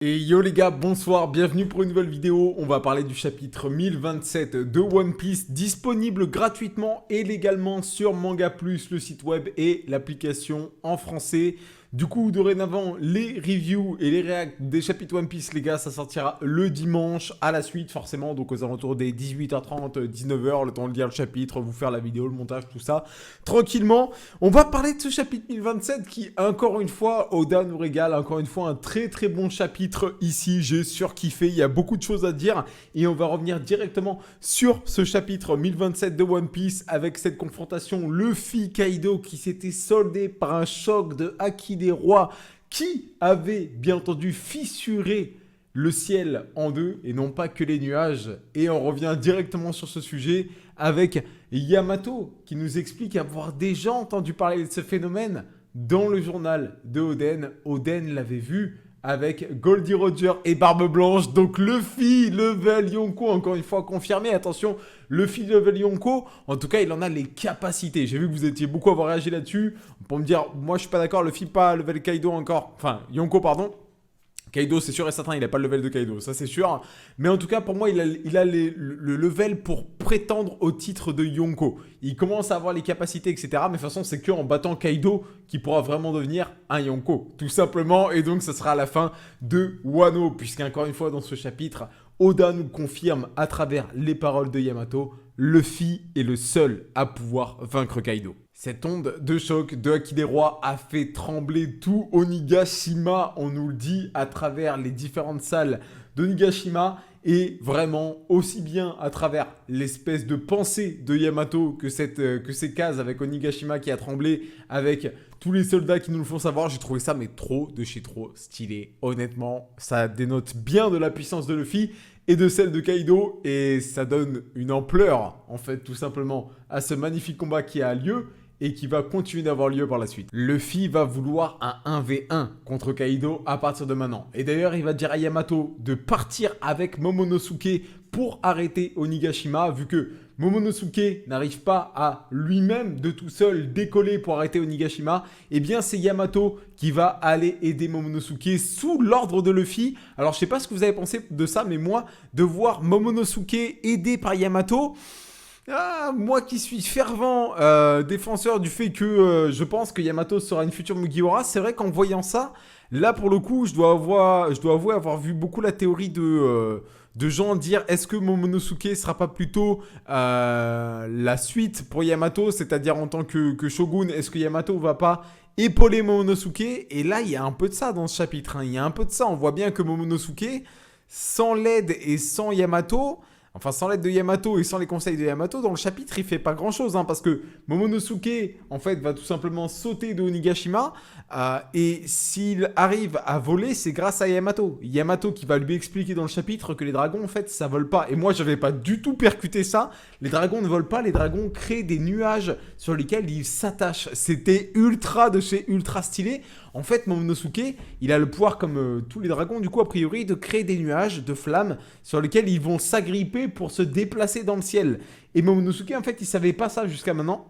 Et yo les gars, bonsoir, bienvenue pour une nouvelle vidéo. On va parler du chapitre 1027 de One Piece, disponible gratuitement et légalement sur Manga Plus, le site web et l'application en français. Du coup, dorénavant, les reviews et les réacts des chapitres One Piece, les gars, ça sortira le dimanche à la suite, forcément, donc aux alentours des 18h30, 19h, le temps de lire le chapitre, vous faire la vidéo, le montage, tout ça, tranquillement. On va parler de ce chapitre 1027 qui, encore une fois, Oda nous régale, encore une fois, un très très bon chapitre ici, j'ai surkiffé, il y a beaucoup de choses à dire, et on va revenir directement sur ce chapitre 1027 de One Piece, avec cette confrontation Luffy-Kaido qui s'était soldée par un choc de Haki des rois qui avait bien entendu fissuré le ciel en deux et non pas que les nuages. Et on revient directement sur ce sujet avec Yamato qui nous explique avoir déjà entendu parler de ce phénomène dans le journal de Oden. Oden l'avait vu avec Goldie Roger et Barbe Blanche. Donc Luffy level Yonko, encore une fois confirmé. Attention, Luffy level Yonko, en tout cas il en a les capacités. J'ai vu que vous étiez beaucoup à avoir réagi là-dessus pour me dire, moi je suis pas d'accord, Luffy pas level Kaido encore, enfin Yonko pardon. Kaido, c'est sûr et certain, il n'a pas le level de Kaido, ça c'est sûr. Mais en tout cas, pour moi, il a le level pour prétendre au titre de Yonko. Il commence à avoir les capacités, etc. Mais de toute façon, c'est qu'en battant Kaido qu'il pourra vraiment devenir un Yonko, tout simplement. Et donc, ça sera à la fin de Wano, puisqu'encore une fois, dans ce chapitre, Oda nous confirme à travers les paroles de Yamato, Luffy est le seul à pouvoir vaincre Kaido. Cette onde de choc de Haki des rois a fait trembler tout Onigashima, on nous le dit, à travers les différentes salles d'Onigashima, et vraiment aussi bien à travers l'espèce de pensée de Yamato que ces cases avec Onigashima qui a tremblé, avec tous les soldats qui nous le font savoir. J'ai trouvé ça mais trop de chez trop stylé. Honnêtement, ça dénote bien de la puissance de Luffy et de celle de Kaido, et ça donne une ampleur, en fait, tout simplement, à ce magnifique combat qui a lieu et qui va continuer d'avoir lieu par la suite. Luffy va vouloir un 1v1 contre Kaido à partir de maintenant. Et d'ailleurs, il va dire à Yamato de partir avec Momonosuke pour arrêter Onigashima, vu que Momonosuke n'arrive pas à lui-même de tout seul décoller pour arrêter Onigashima. Eh bien, c'est Yamato qui va aller aider Momonosuke sous l'ordre de Luffy. Alors, je sais pas ce que vous avez pensé de ça, mais moi, de voir Momonosuke aidé par Yamato... Ah, moi qui suis fervent défenseur du fait que je pense que Yamato sera une future Mugiwara, c'est vrai qu'en voyant ça, là pour le coup, je dois avouer avoir vu beaucoup la théorie de gens dire est-ce que Momonosuke sera pas plutôt la suite pour Yamato, c'est-à-dire en tant que Shogun, est-ce que Yamato va pas épauler Momonosuke? Et là, il y a un peu de ça dans ce chapitre, hein. Il y a un peu de ça, on voit bien que Momonosuke, sans l'aide et sans Yamato... Enfin, sans l'aide de Yamato et sans les conseils de Yamato, dans le chapitre, il fait pas grand-chose, hein, parce que Momonosuke, en fait, va tout simplement sauter de Onigashima, et s'il arrive à voler, c'est grâce à Yamato. Yamato qui va lui expliquer dans le chapitre que les dragons, en fait, ça vole pas. Et moi, j'avais pas du tout percuté ça. Les dragons ne volent pas, les dragons créent des nuages sur lesquels ils s'attachent. C'était ultra de chez ultra stylé. En fait, Momonosuke, il a le pouvoir, comme tous les dragons, du coup, a priori, de créer des nuages de flammes sur lesquels ils vont s'agripper pour se déplacer dans le ciel. Et Momonosuke, en fait, il savait pas ça jusqu'à maintenant.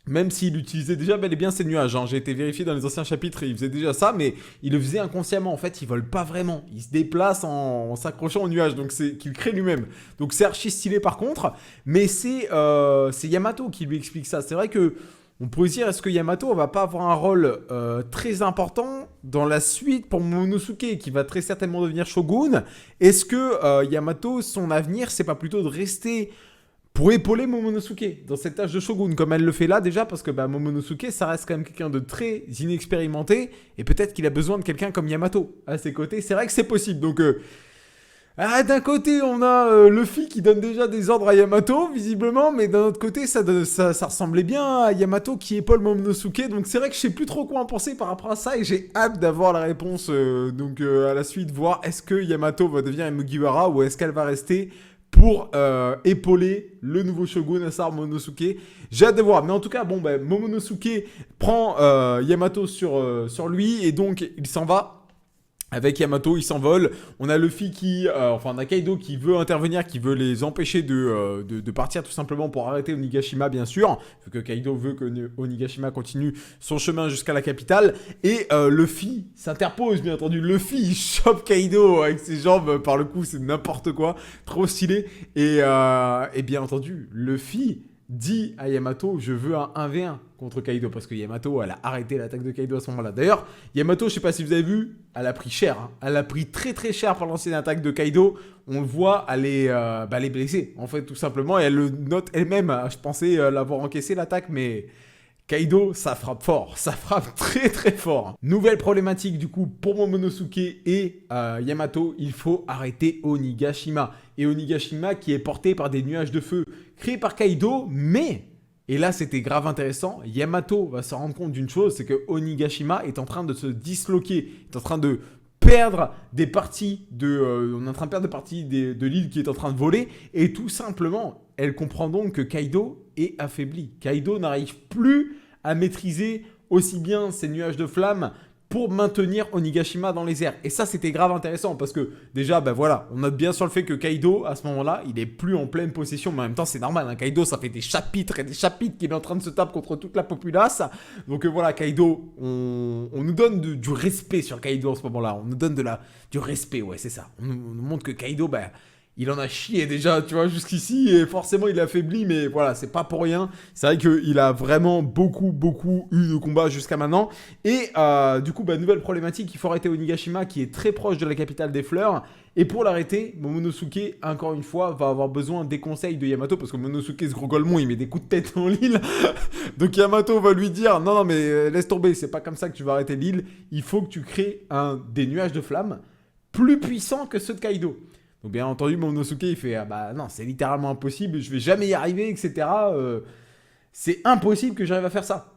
Même s'il utilisait déjà bel et bien ces nuages, hein. J'ai été vérifié dans les anciens chapitres, il faisait déjà ça, mais il le faisait inconsciemment. En fait, il vole pas vraiment. Il se déplace en s'accrochant aux nuages, donc c'est qu'il crée lui-même. Donc c'est archi stylé par contre, mais c'est Yamato qui lui explique ça. C'est vrai que on pourrait se dire, est-ce que Yamato va pas avoir un rôle très important dans la suite pour Momonosuke, qui va très certainement devenir Shogun? Est-ce que Yamato, son avenir, c'est pas plutôt de rester pour épauler Momonosuke dans cette tâche de Shogun, comme elle le fait là déjà, parce que Momonosuke, ça reste quand même quelqu'un de très inexpérimenté, et peut-être qu'il a besoin de quelqu'un comme Yamato à ses côtés. C'est vrai que c'est possible, donc... d'un côté, on a Luffy qui donne déjà des ordres à Yamato, visiblement, mais d'un autre côté, ça ressemblait bien à Yamato qui épaule Momonosuke, donc c'est vrai que je sais plus trop quoi en penser par rapport à ça, et j'ai hâte d'avoir la réponse, à la suite, voir est-ce que Yamato va devenir une Mugiwara, ou est-ce qu'elle va rester pour épauler le nouveau Shogun, à savoir Momonosuke. J'ai hâte de voir, mais en tout cas, Momonosuke prend Yamato sur lui, et donc il s'en va. Avec Yamato, il s'envole. On a Luffy qui... enfin, on a Kaido qui veut intervenir, qui veut les empêcher de partir tout simplement pour arrêter Onigashima, bien sûr. Vu que Kaido veut que Onigashima continue son chemin jusqu'à la capitale. Et Luffy s'interpose, bien entendu. Luffy, il chope Kaido avec ses jambes. Par le coup, c'est n'importe quoi. Trop stylé. Et bien entendu, Luffy dit à Yamato, je veux un 1v1 contre Kaido, parce que Yamato, elle a arrêté l'attaque de Kaido à ce moment-là. D'ailleurs, Yamato, je sais pas si vous avez vu, elle a pris cher. Hein. Elle a pris très très cher pour lancer une attaque de Kaido. On le voit, elle est blessée, en fait, tout simplement. Et elle le note elle-même. Je pensais l'avoir encaissé, l'attaque, mais... Kaido, ça frappe fort, ça frappe très très fort. Nouvelle problématique du coup pour Momonosuke et Yamato, il faut arrêter Onigashima. Et Onigashima qui est porté par des nuages de feu créés par Kaido, mais, et là c'était grave intéressant, Yamato va se rendre compte d'une chose, c'est que Onigashima est en train de se disloquer, est en train de perdre des parties on est en train de perdre des parties de l'île qui est en train de voler, et tout simplement, elle comprend donc que Kaido est affaibli. Kaido n'arrive plus à maîtriser aussi bien ces nuages de flammes pour maintenir Onigashima dans les airs. Et ça, c'était grave intéressant parce que déjà, ben voilà, on note bien sur le fait que Kaido, à ce moment-là, il est plus en pleine possession, mais en même temps, c'est normal. Hein, Kaido, ça fait des chapitres et des chapitres qu'il est en train de se taper contre toute la populace. Donc voilà, Kaido, on nous donne du respect sur Kaido en ce moment-là. On nous donne du respect, ouais, c'est ça. On nous montre que Kaido, ben... il en a chié déjà, tu vois, jusqu'ici, et forcément il est affaibli, mais voilà, c'est pas pour rien. C'est vrai qu'il a vraiment beaucoup eu de combats jusqu'à maintenant. Et du coup, bah, nouvelle problématique, il faut arrêter Onigashima qui est très proche de la capitale des fleurs. Et pour l'arrêter, Momonosuke, encore une fois, va avoir besoin des conseils de Yamato, parce que Momonosuke, ce gros golemon, il met des coups de tête dans l'île. Donc Yamato va lui dire, non, mais laisse tomber, c'est pas comme ça que tu vas arrêter l'île. Il faut que tu crées des nuages de flammes plus puissants que ceux de Kaido. Donc bien entendu, Momonosuke, il fait, ah bah non, c'est littéralement impossible, je vais jamais y arriver, etc. C'est impossible que j'arrive à faire ça.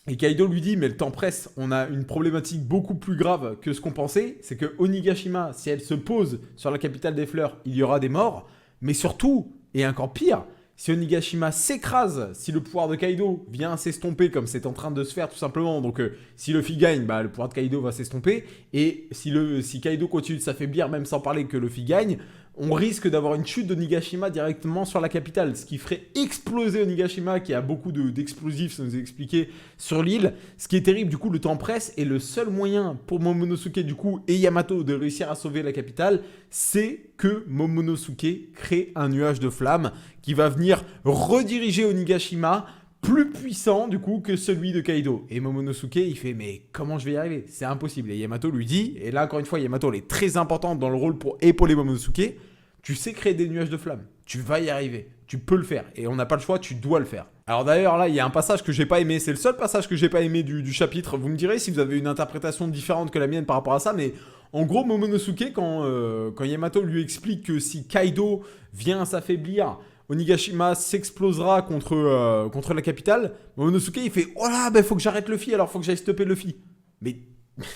Et Kaido lui dit, mais le temps presse, on a une problématique beaucoup plus grave que ce qu'on pensait, c'est que Onigashima, si elle se pose sur la capitale des fleurs, il y aura des morts, mais surtout, et encore pire, si Onigashima s'écrase, si le pouvoir de Kaido vient s'estomper comme c'est en train de se faire tout simplement, donc si Luffy gagne, bah, le pouvoir de Kaido va s'estomper, et si Kaido continue de s'affaiblir, même sans parler que Luffy gagne, on risque d'avoir une chute d'Onigashima directement sur la capitale, ce qui ferait exploser Onigashima, qui a beaucoup d'explosifs, ça nous est expliqué, sur l'île. Ce qui est terrible, du coup, le temps presse, et le seul moyen pour Momonosuke, du coup, et Yamato de réussir à sauver la capitale, c'est que Momonosuke crée un nuage de flammes qui va venir rediriger Onigashima plus puissant, du coup, que celui de Kaido. Et Momonosuke, il fait, mais comment je vais y arriver? C'est impossible. Et Yamato lui dit, et là, encore une fois, Yamato, elle est très importante dans le rôle pour épauler Momonosuke, tu sais créer des nuages de flammes. Tu vas y arriver. Tu peux le faire. Et on n'a pas le choix, tu dois le faire. Alors d'ailleurs, là, il y a un passage que j'ai pas aimé. C'est le seul passage que j'ai pas aimé du chapitre. Vous me direz si vous avez une interprétation différente que la mienne par rapport à ça, mais en gros, Momonosuke, quand Yamato lui explique que si Kaido vient s'affaiblir, Onigashima s'explosera contre la capitale, Momonosuke, il fait « Oh là, ben faut que j'arrête Luffy, alors faut que j'aille stopper Luffy. » Mais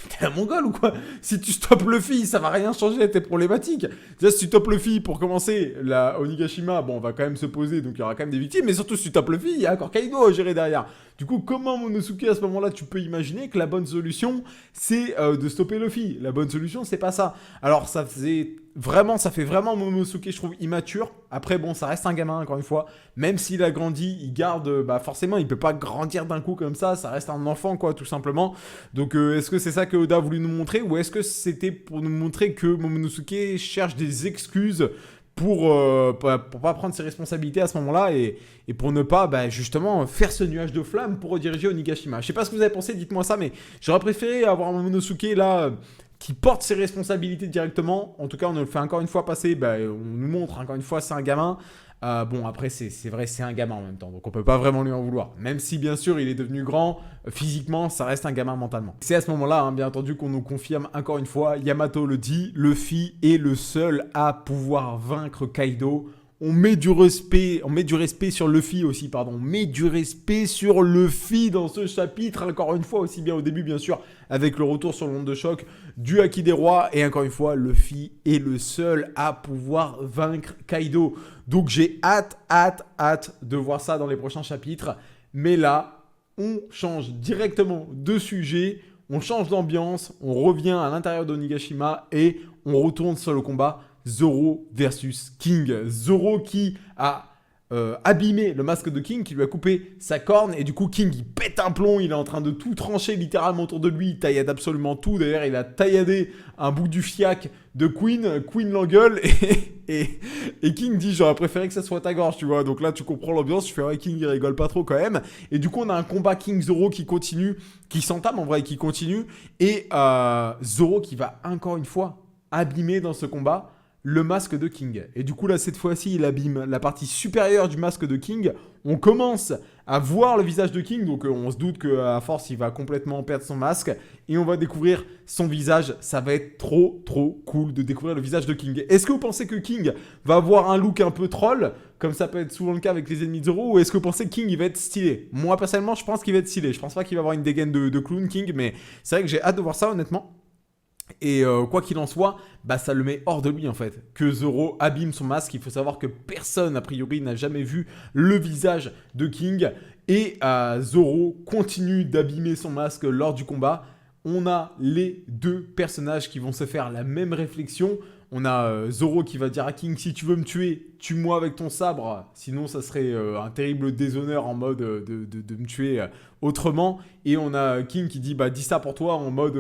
t'es un mongol ou quoi? Si tu stoppes Luffy, ça va rien changer à tes problématiques. Déjà, si tu stoppes Luffy, pour commencer, la Onigashima, bon, on va quand même se poser, donc il y aura quand même des victimes, mais surtout si tu stoppes Luffy, il y a encore Kaido à gérer derrière. Du coup, comment Momonosuke, à ce moment-là, tu peux imaginer que la bonne solution, c'est de stopper Luffy? La bonne solution, c'est pas ça. Alors, ça fait vraiment Momonosuke, je trouve, immature. Après, bon, ça reste un gamin, encore une fois. Même s'il a grandi, il garde... Bah, forcément, il peut pas grandir d'un coup comme ça. Ça reste un enfant, quoi, tout simplement. Donc, est-ce que c'est ça que Oda a voulu nous montrer? Ou est-ce que c'était pour nous montrer que Momonosuke cherche des excuses pour pas prendre ses responsabilités à ce moment-là et pour ne pas, bah, justement, faire ce nuage de flammes pour rediriger Onigashima. Je sais pas ce que vous avez pensé, dites-moi ça, mais j'aurais préféré avoir un Momonosuke, là... qui porte ses responsabilités directement. En tout cas, on le fait encore une fois passer. Bah, on nous montre encore une fois, c'est un gamin. Bon, après, c'est vrai, c'est un gamin en même temps. Donc, on peut pas vraiment lui en vouloir. Même si, bien sûr, il est devenu grand, physiquement, ça reste un gamin mentalement. C'est à ce moment-là, hein, bien entendu, qu'on nous confirme encore une fois. Yamato le dit, Luffy est le seul à pouvoir vaincre Kaido. On met du respect sur Luffy aussi, pardon. On met du respect sur Luffy dans ce chapitre, encore une fois, aussi bien au début, bien sûr, avec le retour sur l'onde de choc du Haki des Rois. Et encore une fois, Luffy est le seul à pouvoir vaincre Kaido. Donc j'ai hâte de voir ça dans les prochains chapitres. Mais là, on change directement de sujet. on change d'ambiance, on revient à l'intérieur d'Onigashima et on retourne sur le combat Zoro versus King. Zoro qui a abîmé le masque de King, qui lui a coupé sa corne, et du coup King il pète un plomb, il est en train de tout trancher littéralement autour de lui, il taillade absolument tout. D'ailleurs il a tailladé un bout du fiac de Queen l'engueule et King dit j'aurais préféré que ça soit ta gorge, tu vois. Donc là tu comprends l'ambiance, je fais ouais, King il rigole pas trop quand même. Et du coup on a un combat King Zoro qui continue, qui s'entame en vrai, qui continue, et Zoro qui va encore une fois abîmer dans ce combat le masque de King. Et du coup là cette fois-ci il abîme la partie supérieure du masque de King. On commence à voir le visage de King, donc on se doute qu'à force il va complètement perdre son masque et on va découvrir son visage. Ça va être trop cool de découvrir le visage de King. Est-ce que vous pensez que King va avoir un look un peu troll, comme ça peut être souvent le cas avec les ennemis de Zoro, ou est-ce que vous pensez que King il va être stylé? Moi personnellement je pense qu'il va être stylé. Je pense pas qu'il va avoir une dégaine de clown King, mais c'est vrai que j'ai hâte de voir ça honnêtement. Et quoi qu'il en soit, bah ça le met hors de lui en fait. Que Zoro abîme son masque. Il faut savoir que personne a priori n'a jamais vu le visage de King. Et Zoro continue d'abîmer son masque lors du combat. On a les deux personnages qui vont se faire la même réflexion. On a Zoro qui va dire à King, si tu veux me tuer, tue-moi avec ton sabre. Sinon, ça serait un terrible déshonneur en mode de me tuer autrement. Et on a King qui dit, bah dis ça pour toi en mode,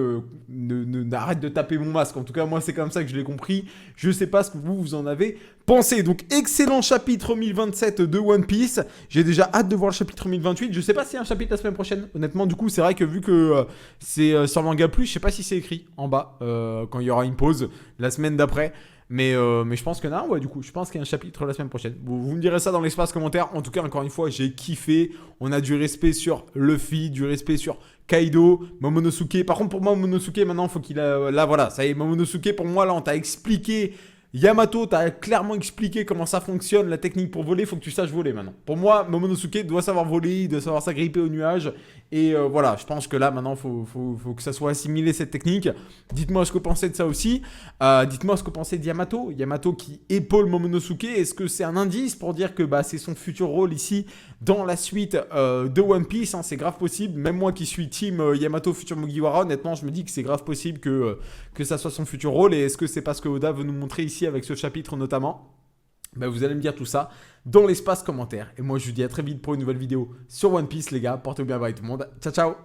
arrête de taper mon masque. En tout cas, moi, c'est comme ça que je l'ai compris. Je sais pas ce que vous en avez pensé. Donc, excellent chapitre 1027 de One Piece. J'ai déjà hâte de voir le chapitre 1028. Je sais pas s'il y a un chapitre la semaine prochaine. Honnêtement, du coup, c'est vrai que vu que c'est sur Manga Plus, je sais pas si c'est écrit en bas quand il y aura une pause la semaine d'après. Mais je pense qu'il y en a un, ouais, du coup. Je pense qu'il y a un chapitre la semaine prochaine. Vous me direz ça dans l'espace commentaire. En tout cas, encore une fois, j'ai kiffé. On a du respect sur Luffy, du respect sur Kaido, Momonosuke. Par contre, pour moi, Momonosuke, maintenant, il faut qu'il a... Là, voilà, ça y est, Momonosuke, pour moi, là, on t'a expliqué... Yamato, t'as clairement expliqué comment ça fonctionne, la technique pour voler, il faut que tu saches voler maintenant. Pour moi, Momonosuke doit savoir voler, il doit savoir s'agripper au nuage. Et voilà, je pense que là, maintenant, il faut que ça soit assimilé, cette technique. Dites-moi ce que vous pensez de ça aussi. Dites-moi ce que vous pensez de Yamato. Yamato qui épaule Momonosuke. Est-ce que c'est un indice pour dire que bah, c'est son futur rôle ici dans la suite de One Piece, hein, c'est grave possible. Même moi qui suis team Yamato futur Mugiwara, honnêtement, je me dis que c'est grave possible que ça soit son futur rôle. Et est-ce que c'est parce que Oda veut nous montrer ici avec ce chapitre notamment? Ben, vous allez me dire tout ça dans l'espace commentaire. Et moi, je vous dis à très vite pour une nouvelle vidéo sur One Piece, les gars. Portez-vous bien, bye tout le monde. Ciao, ciao!